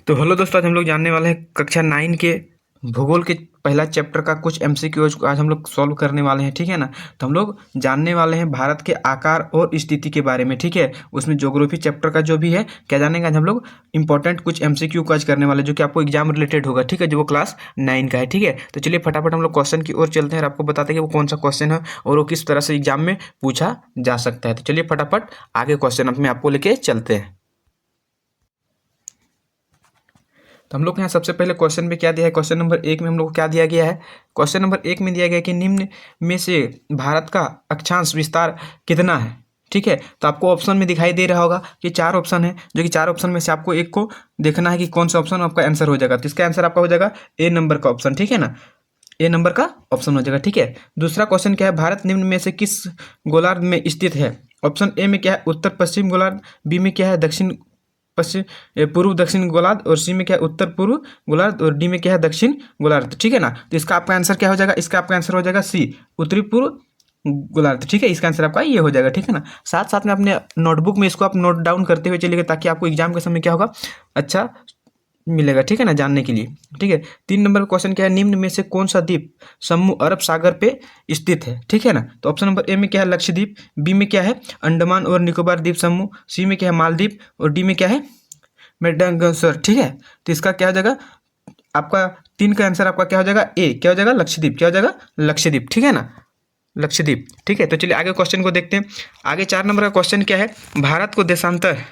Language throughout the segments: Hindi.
तो हेलो दोस्तों, आज हम लोग जानने वाले हैं कक्षा 9 के भूगोल के पहला चैप्टर का कुछ एमसीक्यूज आज हम लोग सॉल्व करने वाले हैं। ठीक है ना। तो हम लोग जानने वाले हैं भारत के आकार और स्थिति के बारे में। ठीक है, उसमें ज्योग्राफी चैप्टर का जो भी है क्या जानेंगे आज हम लोग इंपॉर्टेंट कुछ एमसीक्यू का आज करने वाले जो कि आपको एग्जाम रिलेटेड होगा। ठीक है, जो वो क्लास 9 का है। ठीक है, तो चलिए फटाफट हम लोग क्वेश्चन की ओर चलते हैं और आपको बताते हैं कि वो कौन सा क्वेश्चन है और वो किस तरह से एग्जाम में पूछा जा सकता है। तो चलिए फटाफट आगे क्वेश्चन अपने आपको लेके चलते हैं। तो हम लोग यहाँ सबसे पहले क्वेश्चन में क्या दिया है, क्वेश्चन नंबर 1 में हम लोग को क्या दिया गया है। क्वेश्चन नंबर 1 में दिया गया है कि निम्न में से भारत का अक्षांश विस्तार कितना है। ठीक है, तो आपको ऑप्शन में दिखाई दे रहा होगा कि 4 ऑप्शन है, जो कि 4 ऑप्शन में से आपको एक को देखना है कि कौन सा ऑप्शन आपका आंसर हो जाएगा। तो इसका आंसर आपका हो जाएगा ए नंबर का ऑप्शन। ठीक है ना, ए नंबर का ऑप्शन हो जाएगा। ठीक है, दूसरा क्वेश्चन क्या है, भारत निम्न में से किस गोलार्ध में स्थित है। ऑप्शन ए में क्या है, उत्तर पश्चिम गोलार्ध, बी में क्या है, दक्षिण पश्चिम पूर्व दक्षिण गोलार्ध, और सी में क्या है, उत्तर पूर्व गोलार्ध, और डी में क्या है, दक्षिण गोलार्ध। ठीक है ना, तो इसका आपका आंसर क्या हो जाएगा, इसका आपका आंसर हो जाएगा सी, उत्तरी पूर्व गोलार्ध। ठीक है, इसका आंसर आपका ये हो जाएगा। ठीक है ना, साथ साथ में अपने नोटबुक में इसको आप नोट डाउन करते हुए चलिएगा ताकि आपको एग्जाम के समय क्या होगा, अच्छा मिलेगा। ठीक है ना, जानने के लिए। ठीक है, 3 नंबर का क्वेश्चन क्या है, निम्न में से कौन सा द्वीप समूह अरब सागर पे स्थित है। ठीक है ना, तो ऑप्शन नंबर ए में क्या है, लक्षद्वीप, बी में क्या है, अंडमान और निकोबार द्वीप समूह, सी में क्या है, मालदीव, और डी में क्या है, मेडागास्कर। ठीक है, तो इसका क्या हो जाएगा, आपका 3 का आंसर आपका क्या हो जाएगा, ए क्या हो जाएगा, लक्षद्वीप। क्या हो जाएगा, लक्षद्वीप। ठीक है ना, लक्षद्वीप। ठीक है, तो चलिए आगे क्वेश्चन को देखते हैं। आगे 4 नंबर का क्वेश्चन क्या है, भारत को देशांतर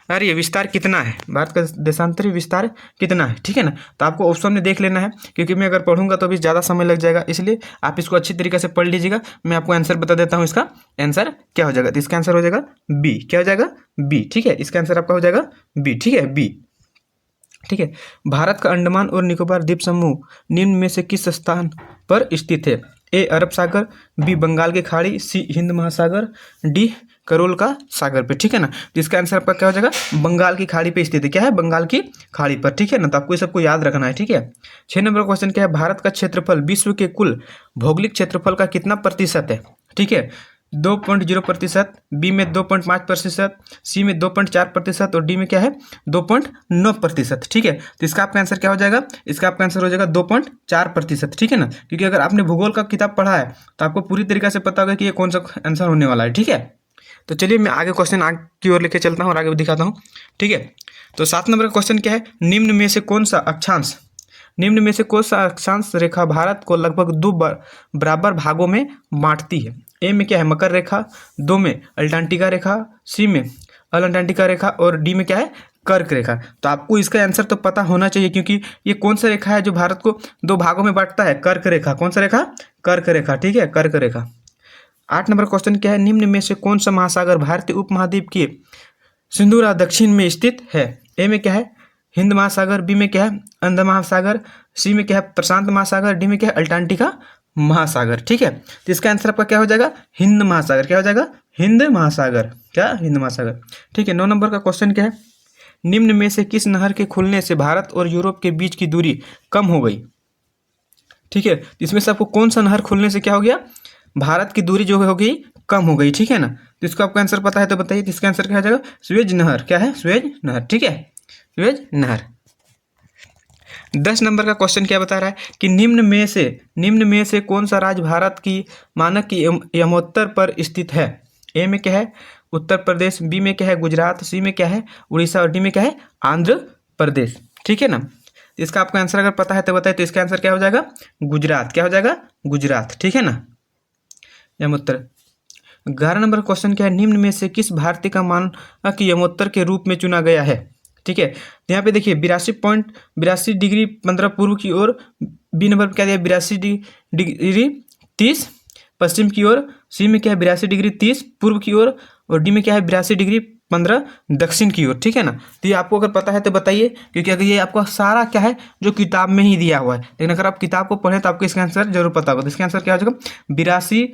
अरे विस्तार कितना है, भारत का देशांतरी विस्तार कितना है। ठीक है ना, तो आपको ऑप्शन में देख लेना है क्योंकि मैं अगर पढ़ूंगा तो अभी ज़्यादा समय लग जाएगा, इसलिए आप इसको अच्छी तरीके से पढ़ लीजिएगा। मैं आपको आंसर बता देता हूँ, इसका आंसर क्या हो जाएगा। तो इसका आंसर हो जाएगा बी। क्या हो जाएगा, बी। ठीक है, इसका आंसर आपका हो जाएगा बी। ठीक है, बी। ठीक है, भारत का अंडमान और निकोबार द्वीप समूह निम्न में से किस स्थान पर स्थित है। ए अरब सागर, बी बंगाल की खाड़ी, सी हिंद महासागर, डी करोल का सागर पे। ठीक है ना, तो इसका आंसर आपका क्या हो जाएगा, बंगाल की खाड़ी पे स्थित है। क्या है, बंगाल की खाड़ी पर। ठीक है ना, तो आपको ये सबको याद रखना है। ठीक है, 6 नंबर क्वेश्चन क्या है, भारत का क्षेत्रफल विश्व के कुल भौगोलिक क्षेत्रफल का कितना प्रतिशत है। ठीक है, 2.0%, बी में 2.5%, सी में 2.4%, और डी में क्या है, 2.9%। ठीक है, तो इसका आपका आंसर क्या हो जाएगा, इसका आपका आंसर हो जाएगा 2.4%। ठीक है ना, क्योंकि अगर आपने भूगोल का किताब पढ़ा है तो आपको पूरी तरीके से पता होगा कि ये कौन सा आंसर होने वाला है। ठीक है, तो चलिए मैं आगे क्वेश्चन आगे की ओर लेके चलता हूँ और आगे दिखाता हूँ। ठीक है, तो 7 नंबर का क्वेश्चन क्या है, निम्न में से कौन सा अक्षांश निम्न में से कौन सा अक्षांश रेखा भारत को लगभग 2 बराबर भागों में बांटती है। ए में क्या है, मकर रेखा, 2 में अल्टांटिका रेखा, सी में अल अंटार्कटिका रेखा, और डी में क्या है, कर्क रेखा। तो आपको इसका आंसर तो पता होना चाहिए क्योंकि ये कौन सा रेखा है जो भारत को 2 भागों में बांटता है, कर्क रेखा। कौन सा रेखा, कर्क रेखा। ठीक है, कर्क रेखा। 8 नंबर क्वेश्चन क्या है, निम्न में से कौन सा महासागर भारतीय उपमहाद्वीप के सिंधु दक्षिण में स्थित है। ए में क्या है, हिंद महासागर, बी में क्या है, अंडमान महासागर, सी में क्या है, प्रशांत महासागर, डी में क्या है, अल्टांटिका महासागर। ठीक है, तो इसका आंसर आपका क्या हो जाएगा, हिंद महासागर। क्या हो जाएगा, हिंद महासागर। क्या, हिंद महासागर। ठीक है, 9 नंबर का क्वेश्चन क्या है, निम्न में से किस नहर के खुलने से भारत और यूरोप के बीच की दूरी कम हो गई। ठीक है, इसमें से आपको कौन सा नहर खुलने से क्या हो गया, भारत की दूरी जो हो गई कम हो गई। ठीक है ना, तो इसका आपको आंसर पता है तो बताइए, इसका आंसर क्या हो जाएगा, स्वेज नहर। क्या है, स्वेज नहर। ठीक है, स्वेज नहर। 10 नंबर का क्वेश्चन क्या बता रहा है कि निम्न में से कौन सा राज्य भारत की मानक की यमोत्तर पर स्थित है। ए में क्या है, उत्तर प्रदेश, बी में क्या है, गुजरात, सी में क्या है, उड़ीसा, और डी में क्या है, आंध्र प्रदेश। ठीक है ना, तो इसका आपका आंसर अगर पता है तो बताइए, तो इसका आंसर क्या हो जाएगा, गुजरात। क्या हो जाएगा, गुजरात। ठीक है ना, यमोत्तर। 11 नंबर क्वेश्चन क्या है, निम्न में से किस भारतीय का मानक यमोत्तर के रूप में चुना गया है। ठीक है, तो यहाँ पे देखिए 82 डिग्री 15 पूर्व की ओर, बी नंबर क्या दिया, 82 डिग्री 30 पश्चिम की ओर, सी में क्या है, 82 डिग्री 30 पूर्व की ओर, और डी में क्या है, 82 डिग्री 15 दक्षिण की ओर। ठीक है ना, तो ये आपको अगर पता है तो बताइए, क्योंकि अगर ये आपका सारा क्या है जो किताब में ही दिया हुआ है, लेकिन अगर आप किताब को पढ़ें तो आपको इसका आंसर जरूर पता होगा। तो इसका आंसर क्या हो जाएगा, 82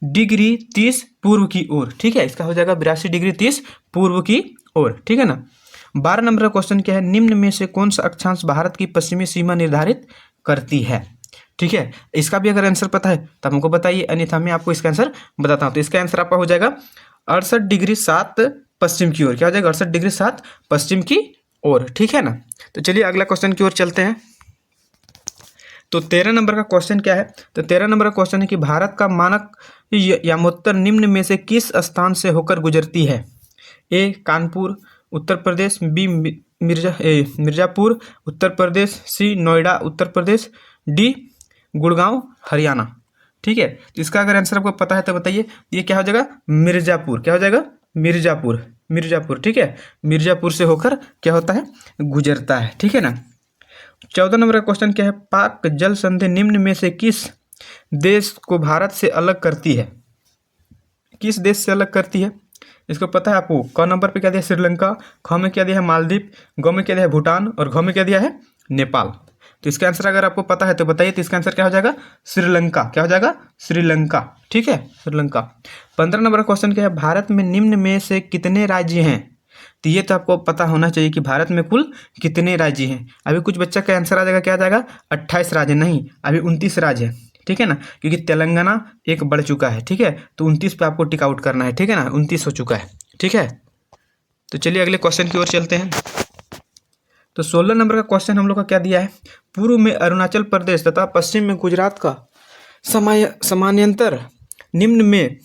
डिग्री 30 पूर्व की ओर। ठीक है, इसका हो जाएगा 82 डिग्री 30 पूर्व की ओर। ठीक है ना, 12 नंबर का क्वेश्चन क्या है, निम्न में से कौन सा अक्षांश भारत की पश्चिमी सीमा निर्धारित करती है। ठीक है, इसका भी अगर आंसर पता है तो हमको बताइए, अन्यथा मैं आपको इसका आंसर बताता हूँ। तो इसका आंसर आपका हो जाएगा 68 डिग्री 7 पश्चिम की ओर। क्या हो जाएगा, 68 डिग्री 7 पश्चिम की ओर। ठीक है ना, तो चलिए अगला क्वेश्चन की ओर चलते हैं। तो 13 नंबर का क्वेश्चन क्या है? तो 13 नंबर का क्वेश्चन है कि भारत का मानक यामोत्तर निम्न में से किस स्थान से होकर गुजरती है? ए कानपुर उत्तर प्रदेश, बी मिर्ज़ापुर उत्तर प्रदेश, सी नोएडा उत्तर प्रदेश, डी गुड़गांव हरियाणा। ठीक है, तो इसका अगर आंसर आपको पता है तो बताइए। ये क्या हो जाएगा? मिर्ज़ापुर। क्या हो जाएगा? मिर्ज़ापुर। मिर्ज़ापुर, ठीक है, मिर्ज़ापुर से होकर क्या होता है? गुजरता है। ठीक है ना। 14 नंबर का क्वेश्चन क्या है? पाक जल संधि निम्न में से किस देश को भारत से अलग करती है? किस देश से अलग करती है? इसको पता है आपको? क नंबर पे क्या दिया है? श्रीलंका, ख में क्या दिया है? मालदीव, ग में क्या दिया है? भूटान, और घ में क्या दिया है? नेपाल। तो इसका आंसर अगर आपको पता है तो बताइए। तो इसका आंसर क्या हो जाएगा? श्रीलंका। क्या हो जाएगा? श्रीलंका। ठीक है, श्रीलंका। 15 नंबर का क्वेश्चन क्या है? भारत में निम्न में से कितने राज्य हैं? तो ये तो आपको पता होना चाहिए कि भारत में कुल कितने राज्य हैं। अभी कुछ बच्चा का आंसर आ जाएगा, क्या आ जाएगा? 28 राज्य। नहीं, अभी 29 राज्य है। ठीक है ना, क्योंकि तेलंगाना एक बढ़ चुका है। ठीक है, तो 29 पे आपको टिक आउट करना है। ठीक है ना, 29 हो चुका है। ठीक है, तो चलिए अगले क्वेश्चन की ओर चलते हैं। तो 16 नंबर का क्वेश्चन हम लोग का क्या दिया है? पूर्व में अरुणाचल प्रदेश तथा पश्चिम में गुजरात का समानांतर निम्न में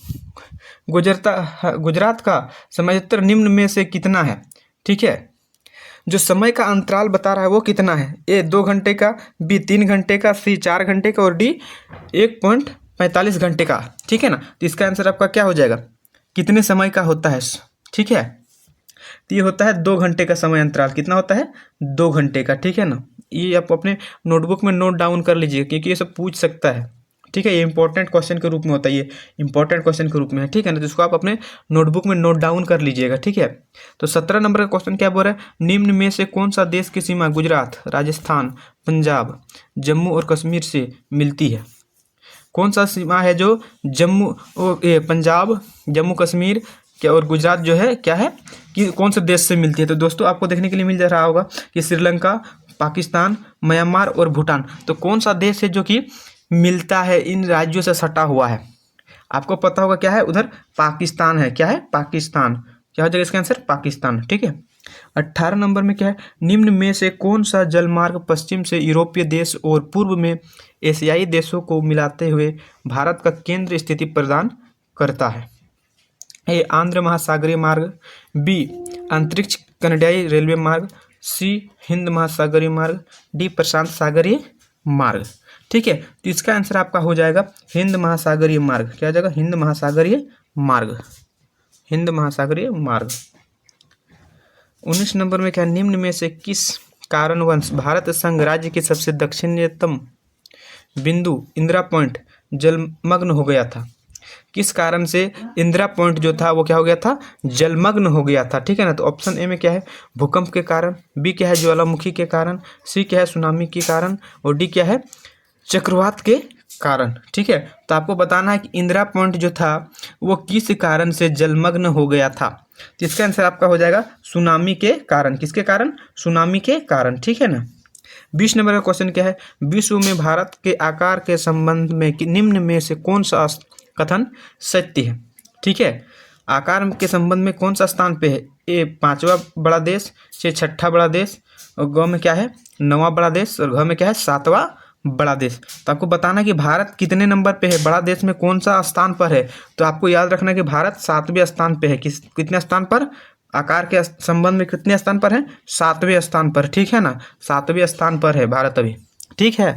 गुजरात का समानांतर निम्न में से कितना है? ठीक है, जो समय का अंतराल बता रहा है वो कितना है? ए 2 घंटे का, बी 3 घंटे का, सी 4 घंटे का, और डी 1.45 घंटे का। ठीक है ना, तो इसका आंसर आपका क्या हो जाएगा? कितने समय का होता है? ठीक है, तो ये होता है 2 घंटे का समय अंतराल। कितना होता है? 2 घंटे का। ठीक है ना, ये आप अपने नोटबुक में नोट डाउन कर लीजिए, क्योंकि ये सब पूछ सकता है। ठीक है, ये इंपॉर्टेंट क्वेश्चन के रूप में होता है, ये इंपॉर्टेंट क्वेश्चन के रूप में है। ठीक है ना, तो इसको आप अपने नोटबुक में नोट डाउन कर लीजिएगा। ठीक है, तो 17 नंबर का क्वेश्चन क्या बोल रहा है? निम्न में से कौन सा देश की सीमा गुजरात, राजस्थान, पंजाब, जम्मू और कश्मीर से मिलती है? कौन सा सीमा है जो पंजाब, जम्मू कश्मीर क्या और गुजरात जो है क्या है कि कौन से देश से मिलती है? तो दोस्तों आपको देखने के लिए मिल जा रहा होगा कि श्रीलंका, पाकिस्तान, म्यांमार और भूटान। तो कौन सा देश है जो कि मिलता है, इन राज्यों से सटा हुआ है? आपको पता होगा क्या है? उधर पाकिस्तान है। क्या है? पाकिस्तान। क्या हो जाएगा इसका आंसर? पाकिस्तान। ठीक है, 18 नंबर में क्या है? निम्न में से कौन सा जलमार्ग पश्चिम से यूरोपीय देश और पूर्व में एशियाई देशों को मिलाते हुए भारत का केंद्र स्थिति प्रदान करता है? ए आंध्र महासागरीय मार्ग, बी अंतरिक्ष कनाडाई रेलवे मार्ग, सी हिंद महासागरीय मार्ग, डी प्रशांत सागरीय मार्ग। ठीक है, तो इसका आंसर आपका हो जाएगा हिंद महासागरीय मार्ग। क्या हो जाएगा? हिंद महासागरीय मार्ग। हिंद महासागरीय मार्ग। 19 नंबर में क्या? निम्न में से किस कारणवश भारत संघ राज्य के सबसे दक्षिणतम बिंदु इंदिरा पॉइंट जलमग्न हो गया था? किस कारण से इंदिरा पॉइंट जो था वो क्या हो गया था? जलमग्न हो गया था। ठीक है ना, तो ऑप्शन ए में क्या है? भूकंप के कारण, बी क्या है? ज्वालामुखी के कारण, सी क्या है? सुनामी के कारण, और डी क्या है? चक्रवात के कारण। ठीक है, तो आपको बताना है कि इंदिरा पॉइंट जो था वो किस कारण से जलमग्न हो गया था। तो इसका आंसर आपका हो जाएगा सुनामी के कारण। किसके कारण? सुनामी के कारण। ठीक है ना। 20 नंबर का क्वेश्चन क्या है? विश्व में भारत के आकार के संबंध में निम्न में से कौन सा कथन सत्य है? ठीक है, आकार के संबंध में कौन सा स्थान पे है? ए 5वां बड़ा देश, सी 6ठा बड़ा देश, और ग में क्या है? 9वां बड़ा देश, और घ में क्या है? 7वां बड़ा देश। तो आपको बताना कि भारत कितने नंबर पे है, बड़ा देश में कौन सा स्थान पर है। तो आपको याद रखना कि भारत 7वें स्थान पे है। कितने स्थान पर? आकार के संबंध में कितने स्थान पर है? 7वें स्थान पर। ठीक है ना, 7वें स्थान पर है भारत अभी। ठीक है।